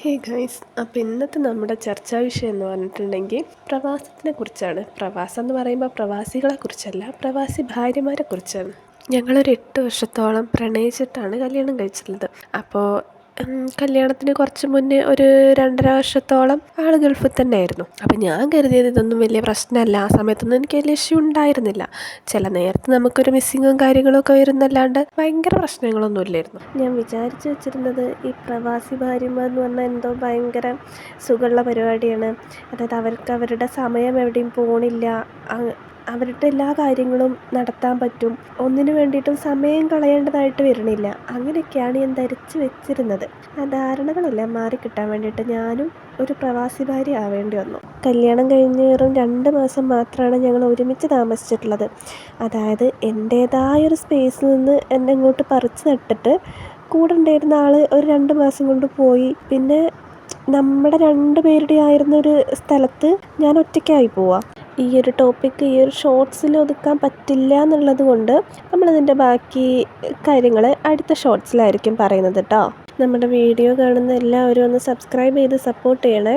Hey guys, അപ്പോൾ ഇന്നത്തെ നമ്മുടെ ചർച്ചാ വിഷയം എന്ന് പറഞ്ഞിട്ടുണ്ടെങ്കിൽ പ്രവാസത്തിനെ കുറിച്ചാണ്. പ്രവാസം എന്ന് പറയുമ്പോൾ പ്രവാസികളെ കുറിച്ചല്ല, പ്രവാസി ഭാര്യമാരെ കുറിച്ചാണ്. ഞങ്ങളൊരു 8 വർഷത്തോളം പ്രണയിച്ചിട്ടാണ് കല്യാണം കഴിച്ചിട്ടുള്ളത്. അപ്പോൾ കല്യാണത്തിന് കുറച്ച് മുന്നേ ഒരു 2.5 വർഷത്തോളം ആൾ ഗൾഫിൽ തന്നെ ആയിരുന്നു. അപ്പോൾ ഞാൻ കരുതിയത് ഇതൊന്നും വലിയ പ്രശ്നമല്ല. ആ സമയത്തൊന്നും എനിക്ക് വലിയ ഇഷ്യൂ ഉണ്ടായിരുന്നില്ല. ചില നേരത്ത് നമുക്കൊരു മിസ്സിങ്ങും കാര്യങ്ങളൊക്കെ വരുന്നല്ലാണ്ട് ഭയങ്കര പ്രശ്നങ്ങളൊന്നും ഇല്ലായിരുന്നു. ഞാൻ വിചാരിച്ചു വെച്ചിരുന്നത് ഈ പ്രവാസി ഭാര്യമാർ എന്ന് പറഞ്ഞാൽ എന്തോ ഭയങ്കര സുഖമുള്ള പരിപാടിയാണ്. അതായത് അവർക്ക് അവരുടെ സമയം എവിടെയും പോണില്ല, അവരുടെ എല്ലാ കാര്യങ്ങളും നടത്താൻ പറ്റും, ഒന്നിനു വേണ്ടിയിട്ടും സമയം കളയേണ്ടതായിട്ട് വരണില്ല. അങ്ങനെയൊക്കെയാണ് ഞാൻ ധരിച്ചു വെച്ചിരുന്നത്. ആ ധാരണകളെല്ലാം മാറിക്കിട്ടാൻ വേണ്ടിയിട്ട് ഞാനും ഒരു പ്രവാസി ഭാര്യ ആവേണ്ടി വന്നു. കല്യാണം കഴിഞ്ഞ് വെറും 2 മാസം മാത്രമാണ് ഞങ്ങൾ ഒരുമിച്ച് താമസിച്ചിട്ടുള്ളത്. അതായത് എൻ്റേതായൊരു സ്പേസിൽ നിന്ന് എന്നെ ഇങ്ങോട്ട് പറിച്ച് നട്ടിട്ട് കൂടെ ഉണ്ടായിരുന്ന ആൾ ഒരു 2 മാസം കൊണ്ട് പോയി. പിന്നെ നമ്മുടെ 2 പേരുടെ ആയിരുന്നൊരു സ്ഥലത്ത് ഞാൻ ഒറ്റയ്ക്കായി പോവാം. ഈ ഒരു ടോപ്പിക്ക് ഈ ഒരു ഷോർട്സിൽ ഒതുക്കാൻ പറ്റില്ല എന്നുള്ളത് കൊണ്ട് നമ്മളതിൻ്റെ ബാക്കി കാര്യങ്ങൾ അടുത്ത ഷോർട്സിലായിരിക്കും പറയുന്നത് കേട്ടോ. നമ്മുടെ വീഡിയോ കാണുന്ന എല്ലാവരും ഒന്ന് സബ്സ്ക്രൈബ് ചെയ്ത് സപ്പോർട്ട് ചെയ്യണേ.